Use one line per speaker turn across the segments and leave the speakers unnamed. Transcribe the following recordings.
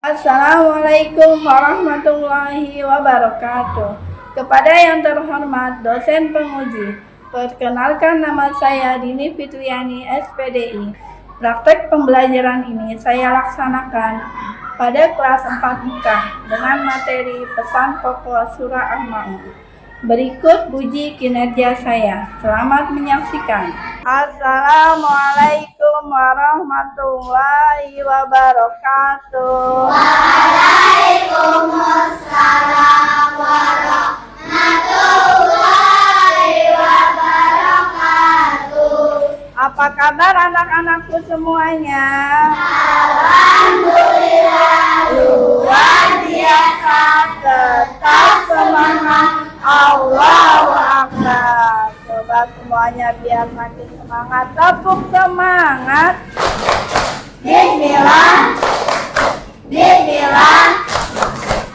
Assalamualaikum warahmatullahi wabarakatuh. Kepada yang terhormat dosen penguji, perkenalkan nama saya Dini Fitriani SPDI. Praktek pembelajaran ini saya laksanakan pada kelas 4 IK dengan materi pesan pokok surah Al-Ma'un. Berikut puji kinerja saya. Selamat menyaksikan. Assalamualaikum warahmatullahi wabarakatuh.
Waalaikumsalam warahmatullahi wabarakatuh.
Apa kabar anak-anakku semuanya?
Alhamdulillah luar biasa,
Tetap semangat. Allahu Akbar. Coba semuanya biar makin semangat. Tepuk semangat.
Bismillah, Bismillah.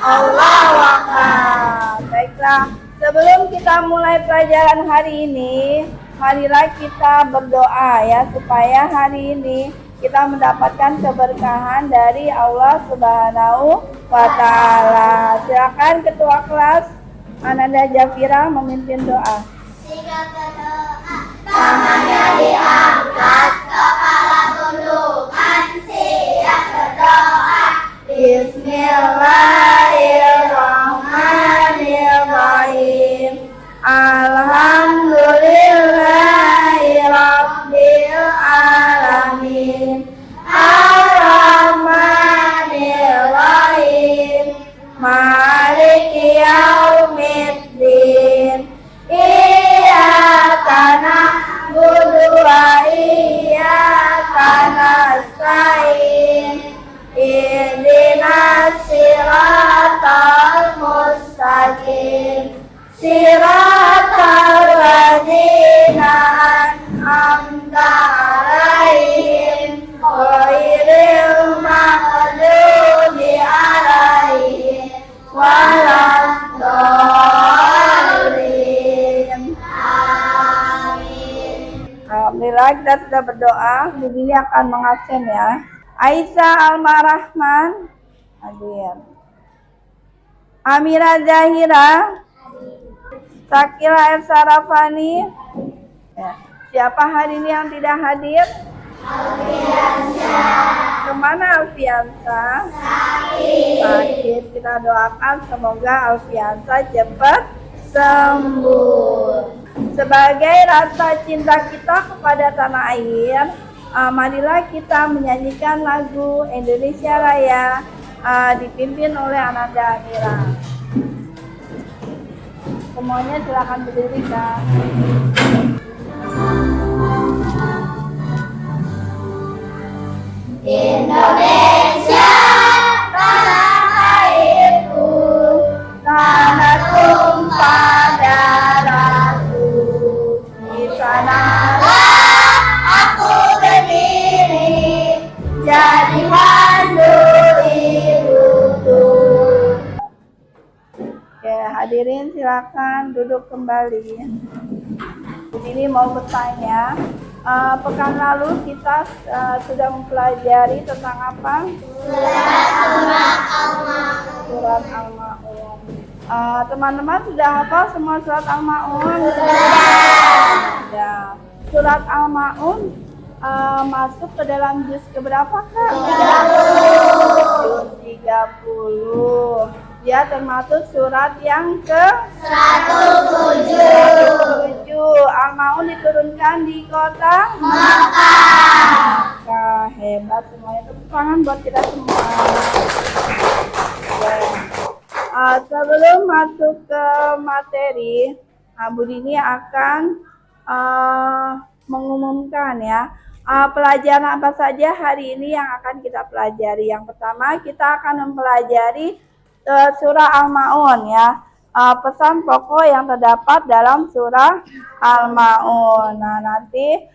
Allahu Akbar. Baiklah, sebelum kita mulai pelajaran hari ini, marilah kita berdoa ya, supaya hari ini kita mendapatkan keberkahan dari Allah Subhanahu wa Ta'ala. Silakan Ketua Kelas Ananda Jafira memimpin doa.
Jika berdoa, tangannya diangkat, kepala tundukkan, siap berdoa.
Bismillahirrahmanirrahim. Alhamdulillahirabbil alamin. Ar-Rahmanirrahim. Maliki yaumiddin. Iyyaka na'budu wa iyyaka nasta'in. Ihdinas siratal mustaqim. Siratal ladzina an'amta 'alaihim ghairil maghdubi 'alaihim waladdallin.
Amin.
Alhamdulillah kita sudah berdoa. Begini akan mengabsen ya. Aisyah Almarahman hadir. Amira Zahira, Sakila Elsarafani. Ya. Siapa hari ini yang tidak hadir?
Alfiansyah.
Kemana Alfiansyah? Sakit. Kita doakan semoga Alfiansyah cepat sembuh. Sebagai rasa cinta kita kepada tanah air, marilah kita menyanyikan lagu Indonesia Raya dipimpin oleh Ananda Amira. Semuanya silakan berdiri, Kak.
Indonesia tanah airku,
Tanah tumpah darahku, di sanalah
aku berdiri,
jadi pandu ibuku. Oke, hadirin silakan duduk kembali. Ini mau bertanya, pekan lalu kita sudah mempelajari tentang apa? Surat Al-Ma'un. Teman-teman sudah hafal semua surat Al-Ma'un? Sudah. Surat Al-Ma'un masuk ke dalam juz keberapa, Kak? 30. Juz 30. Ya, termasuk surat yang ke 107. Al-Ma'un diturunkan di kota Makkah. Hebat semuanya. Tepuk tangan buat kita semua. Sebelum masuk ke materi, Bu Dini akan mengumumkan ya pelajaran apa saja hari ini yang akan kita pelajari. Yang pertama kita akan mempelajari surah Al-Ma'un ya, pesan pokok yang terdapat dalam surah Al-Ma'un. Nah, nanti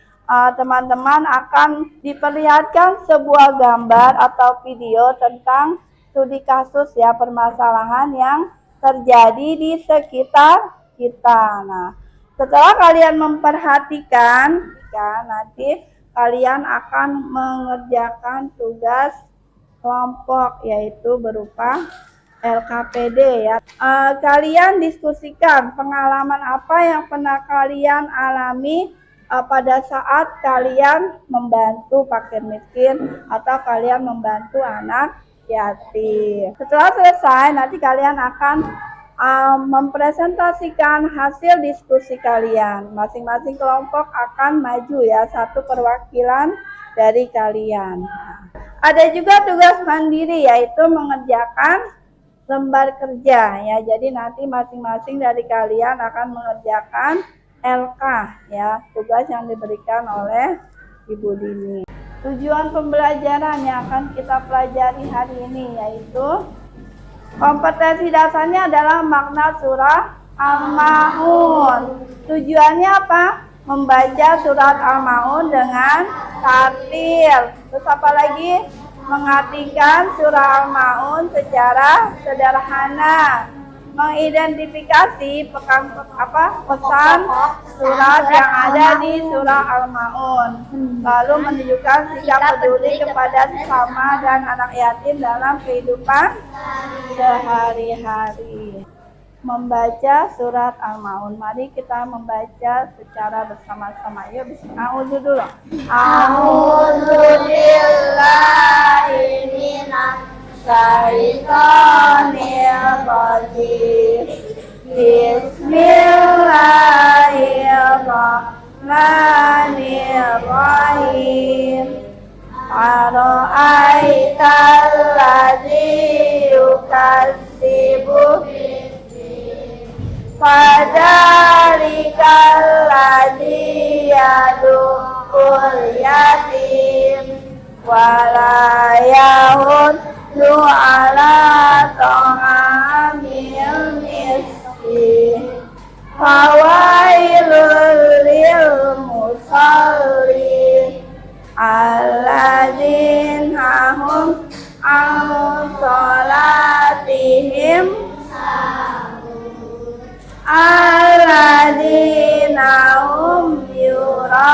teman-teman akan diperlihatkan sebuah gambar atau video tentang studi kasus ya, permasalahan yang terjadi di sekitar kita. Nah, setelah kalian memperhatikan, nanti kalian akan mengerjakan tugas kelompok, yaitu berupa LKPD ya. Kalian diskusikan pengalaman apa yang pernah kalian alami pada saat kalian membantu fakir miskin atau kalian membantu anak yatim. Setelah selesai, nanti kalian akan mempresentasikan hasil diskusi kalian. Masing-masing kelompok akan maju ya, satu perwakilan dari kalian. Ada juga tugas mandiri, yaitu mengerjakan lembar kerja ya. Jadi nanti masing-masing dari kalian akan mengerjakan LK ya, tugas yang diberikan oleh Ibu Dini. Tujuan pembelajaran yang akan kita pelajari hari ini yaitu kompetensi dasarnya adalah makna surah Al-Maun. Tujuannya apa? Membaca surat Al-Maun dengan tartil. Terus apa lagi? Mengartikan surah Al-Maun secara sederhana. Mengidentifikasi pesan surat yang ada di surah Al-Maun. Lalu menunjukkan sikap peduli kepada sesama dan anak yatim dalam kehidupan sehari-hari. Membaca surat Al-Maun. Mari kita membaca secara bersama-sama. Yuk, bismillah dulu.
A'udzu billahi minasy syaitonir rajim. Bismillahirrahmanirrahim. Ara'aital ladzi yukadzibu fadzalika alladzi yad'ul yatim wala yahuddu ala ta'amil miskin fawailul lil musallin alladzina hum an salatihim alladzina hum yura'un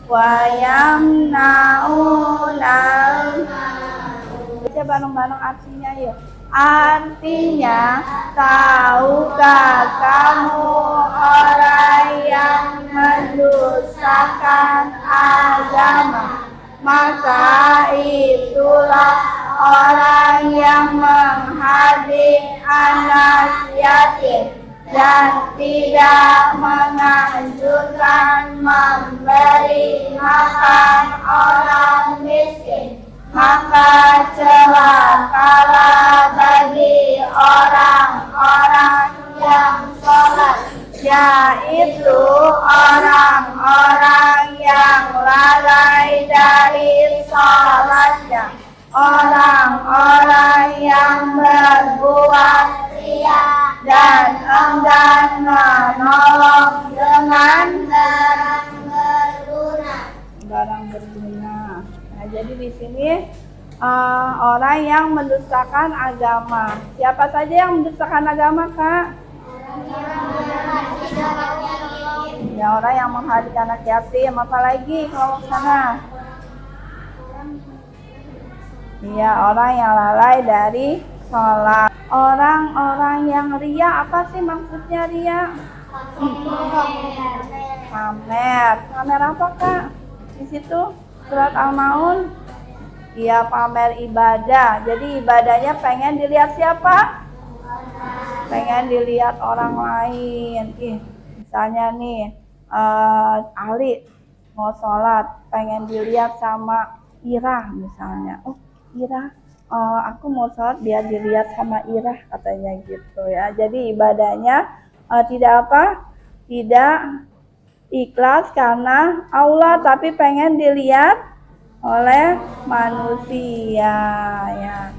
wa yamna'una. Baca bareng-bareng artinya yuk. Artinya, tahukah kamu orang yang mendustakan agama? Maka itulah orang yang menghadik anak yatim dan tidak menganjurkan memberi makan orang miskin. Maka celakalah bagi orang-orang yang sholat, yaitu orang-orang yang lalai dari sholatnya, orang-orang yang berbuat ria dan enggan menolong dengan barang berguna. Nah, jadi di sini orang yang mendustakan agama. Siapa saja yang mendustakan agama, Kak? Ya, orang yang menghadik anak yatim. Apalagi kalau sana? Iya, orang yang lalai dari sholat. Orang-orang yang ria, apa sih maksudnya ria? Pamer. Pamer apa, Kak? Di situ surat Al-Maun. Iya, pamer ibadah. Jadi ibadahnya pengen dilihat siapa? Pengen dilihat orang lain. Misalnya nih, Ali mau sholat, pengen dilihat sama Ira misalnya. Oh, Ira, aku mau sholat biar dilihat sama Ira, katanya gitu ya. Jadi ibadahnya tidak apa? Tidak ikhlas karena Allah, tapi pengen dilihat oleh manusia ya.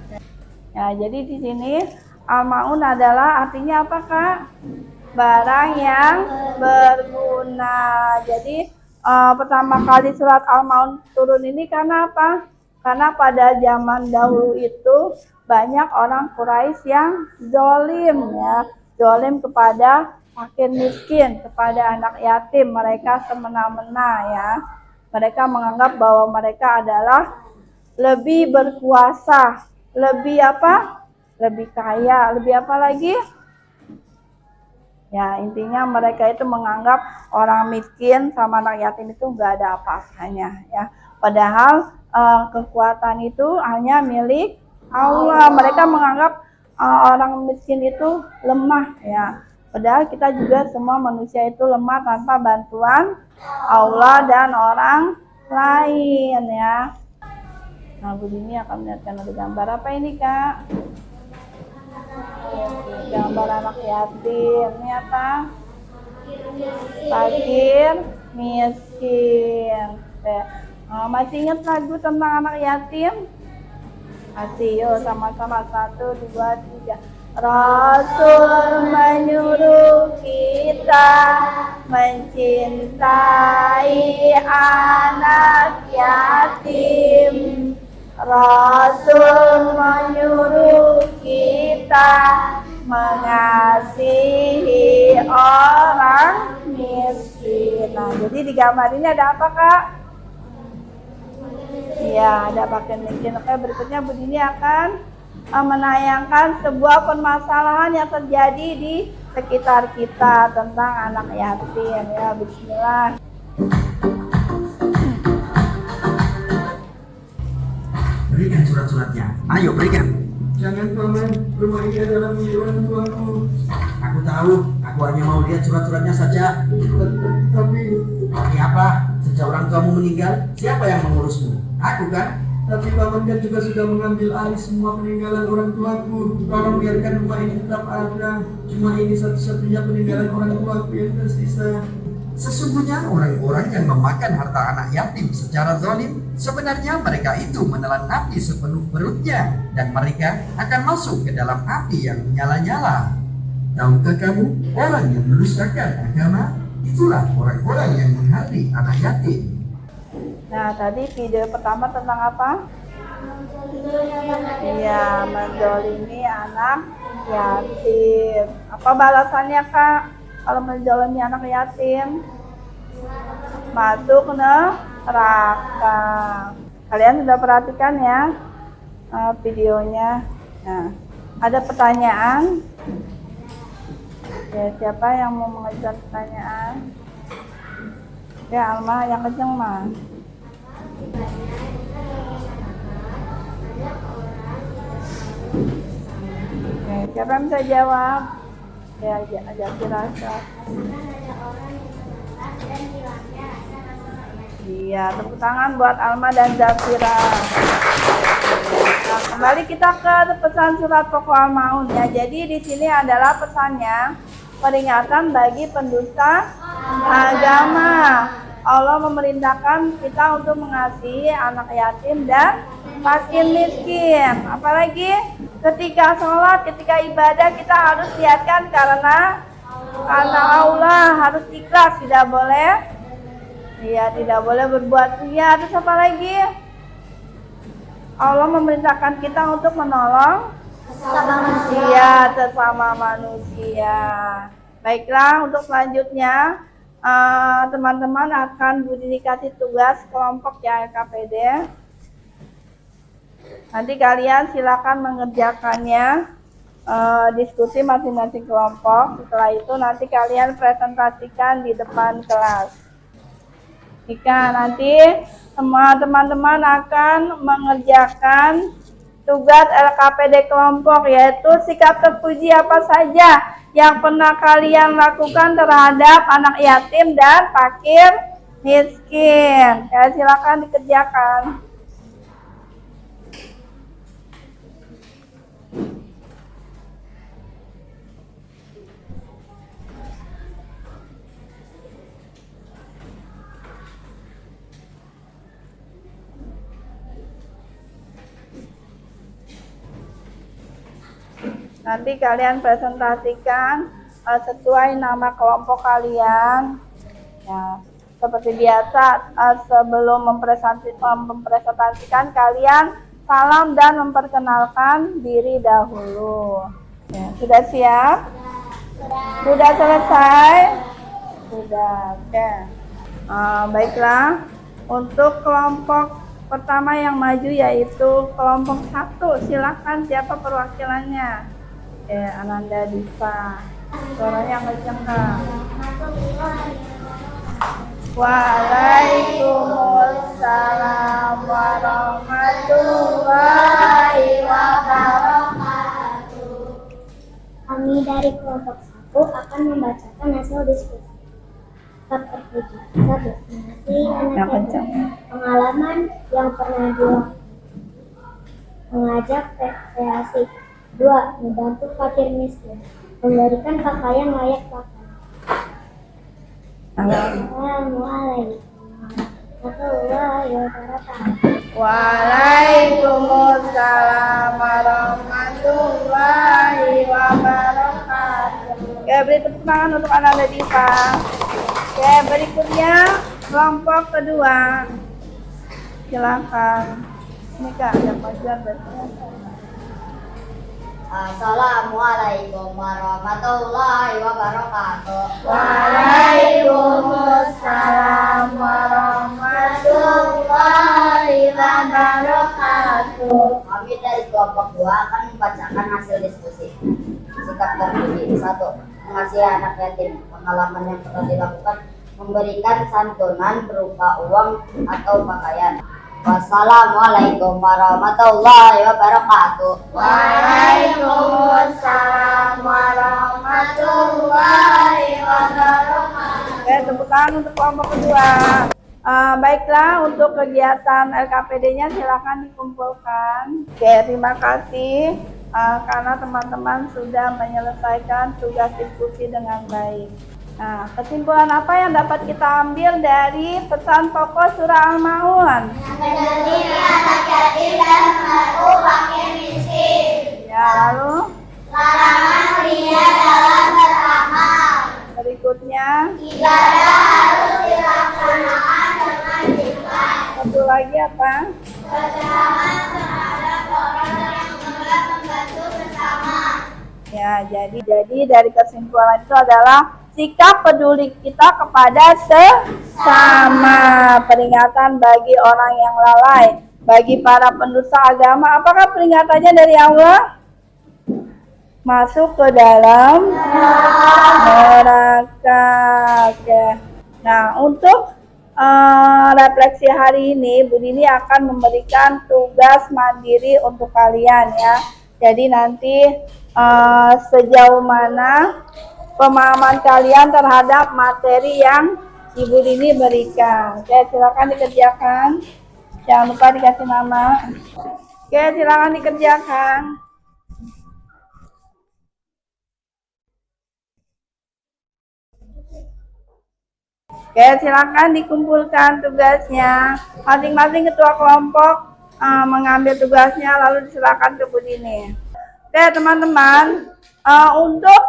Ya, jadi di sini Al-Maun adalah artinya apa, Kak? Barang yang berguna. Jadi pertama kali surat Al-Maun turun ini karena apa? Karena pada zaman dahulu itu banyak orang Quraisy yang zalim ya, zalim kepada fakir miskin, kepada anak yatim. Mereka semena-mena ya. Mereka menganggap bahwa mereka adalah
lebih berkuasa, lebih apa? Lebih kaya, lebih apa lagi? Ya, intinya mereka itu menganggap orang miskin sama anak yatim itu nggak ada apa-apanya ya. Padahal kekuatan itu hanya milik Allah. Mereka menganggap orang miskin itu lemah ya. Padahal kita juga semua manusia itu lemah tanpa bantuan Allah dan orang lain ya. Nah, Bu Dini akan melihatkan ada gambar apa ini, Kak? Gambar anak yatim. Ini apa? Fakir, miskin. Masih ingat lagu tentang anak yatim? Masih, yuk sama-sama. 1, 2, 3. Rasul menyuruh kita mencintai anak yatim. Rasul menyuruh kita mengasihi orang miskin. Nah, jadi di gambar ini ada apa, Kak? Iya, ada pakaian miskin. Oke, berikutnya Bu Dini akan menayangkan sebuah permasalahan yang terjadi di sekitar kita tentang anak yatim. Ya, bismillah.
Berikan surat-suratnya. Ayo berikan.
Jangan paman, rumah ini adalah milik orang tuaku.
Aku tahu, aku hanya mau lihat surat-suratnya saja.
Tapi
apa? Sejak orang tuamu meninggal, siapa yang mengurusmu? Aku kan?
paman kan juga sudah mengambil alih semua peninggalan orang tuaku. Tolong biarkan rumah ini tetap ada. Cuma ini satu-satunya peninggalan orang tuaku yang tersisa.
Sesungguhnya orang-orang yang memakan harta anak yatim secara zalim, sebenarnya mereka itu menelan api sepenuh perutnya, dan mereka akan masuk ke dalam api yang menyala-nyala. Tahukah kamu, orang yang merusakan agama, itulah orang-orang yang menghardik anak yatim.
Nah, tadi video pertama tentang apa? Iya, menzalimi anak yatim. Apa balasannya, Kak? Kalau menzalimi anak yatim, masuk neraka. Kalian sudah perhatikan ya videonya. Nah, ada pertanyaan. Ya, siapa yang mau mengajukan pertanyaan? Ya, Alma yang kenceng mah. Oke, siapa yang bisa jawab? Ya, ajak dirasa. Iya, tepuk tangan buat Alma dan Zafira. Nah, kembali kita ke pesan surat pokok Al-Maun ya. Jadi di sini adalah pesannya peringatan bagi pendusta agama. Allah memerintahkan kita untuk mengasihi anak yatim dan fakir miskin. Apalagi ketika sholat, ketika ibadah kita harus niatkan karena Allah, harus ikhlas, tidak boleh tidak boleh berbuat ria. Terus apa lagi? Allah memerintahkan kita untuk menolong sesama manusia. Baiklah, untuk selanjutnya teman-teman akan dikasih tugas kelompok ya LKPD. Nanti kalian silakan mengerjakannya, diskusi masing-masing kelompok. Setelah itu nanti kalian presentasikan di depan kelas. Jika nanti semua teman-teman akan mengerjakan tugas LKPD kelompok, yaitu sikap terpuji apa saja yang pernah kalian lakukan terhadap anak yatim dan fakir miskin. Ya, silakan dikerjakan. Nanti kalian presentasikan sesuai nama kelompok kalian. Ya, seperti biasa, sebelum mempresentasikan kalian salam dan memperkenalkan diri dahulu. Ya, sudah siap? Sudah selesai? Sudah. Oke. Baiklah, untuk kelompok pertama yang maju yaitu kelompok 1. Silakan siapa perwakilannya? Oke, Ananda Diva. Suaranya kenceng, Kak. Waalaikumsalam warahmatullahi wabarakatuh.
Kami dari kelompok 1 akan membacakan hasil diskusi. Bab tertuju. 1. Mengasihi anak yatim. Pengalaman yang pernah dilakukan. Mengajak rekreasi. 2. Membantu fakir miskin. Memberikan pakaian layak pakai. Assalamualaikum warahmatullahi wabarakatuh.
Waalaikumsalam warahmatullahi wabarakatuh. Oke, beri tepuk tangan untuk Ananda Diva. Oke, berikutnya kelompok kedua. Silakan. Ini Kak, ada pelajar
Assalamualaikum warahmatullahi wabarakatuh.
Waalaikumsalam warahmatullahi wabarakatuh.
Kami dari kelompok 2 akan membacakan hasil diskusi. Sikap terpuji. 1. Mengasihi anak yatim. Pengalaman yang pernah dilakukan. Memberikan santunan berupa uang atau pakaian. Wassalamualaikum warahmatullahi wabarakatuh.
Waalaikumsalam warahmatullahi wabarakatuh. Oke, tepuk tangan untuk kelompok kedua. Baiklah, untuk kegiatan LKPD-nya silakan dikumpulkan. Oke, terima kasih karena teman-teman sudah menyelesaikan tugas diskusi dengan baik. Nah, kesimpulan apa yang dapat kita ambil dari pesan pokok surah Al-Maun?
Mendidik anak yatim dan membantu fakir miskin.
Ya, lalu
Larangan ria dalam beramal.
berikutnya
Ibadah harus dilaksanakan dengan ikhlas.
satu lagi apa?
Keterangan terhadap orang yang enggan membantu sesama.
Ya, jadi dari kesimpulan itu adalah sikap peduli kita kepada sesama, peringatan bagi orang yang lalai, bagi para pendusta agama. Apakah peringatannya dari Allah? Masuk ke dalam neraka. Oke. Nah, untuk refleksi hari ini, Bu Dini akan memberikan tugas mandiri untuk kalian ya. Jadi nanti sejauh mana pemahaman kalian terhadap materi yang Ibu Dini berikan. Oke, silakan dikerjakan. Jangan lupa dikasih nama. Oke, silakan dikerjakan. Oke, silakan dikumpulkan tugasnya. Masing-masing ketua kelompok mengambil tugasnya lalu diserahkan ke Bu Dini. Oke, teman-teman. Untuk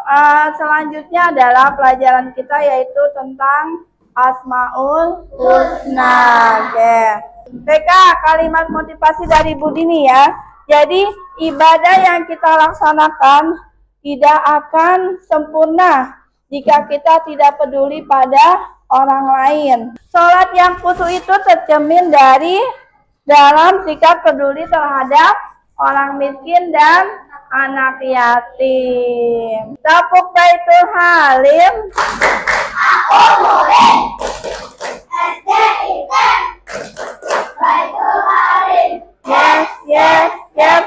selanjutnya adalah pelajaran kita yaitu tentang Asmaul Husna. Oke. TK, kalimat motivasi dari Bu Dini ya. Jadi ibadah yang kita laksanakan tidak akan sempurna jika kita tidak peduli pada orang lain. Sholat yang khusyuk itu tercermin dari dalam sikap peduli terhadap orang miskin dan anak yatim. Tepuk Baitul Halim.
Aku murid SDIT Baitul Halim.
Yes,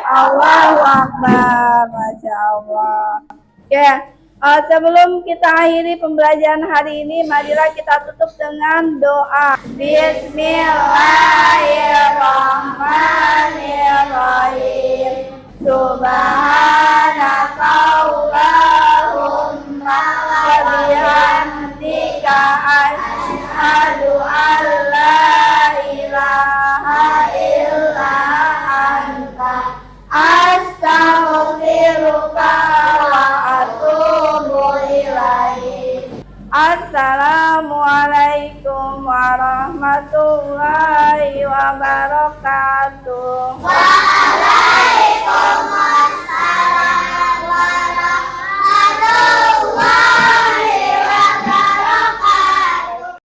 Allahu Akbar. Masya Allah. Oke, sebelum kita akhiri pembelajaran hari ini, marilah kita tutup dengan doa. Bismillahirrahmanirrahim. Subhanakallahumma wa bihamdika asyhadu an la ilaha illa anta astaghfiruka wa atubu ilaik. Assalamualaikum warahmatullahi wabarakatuh.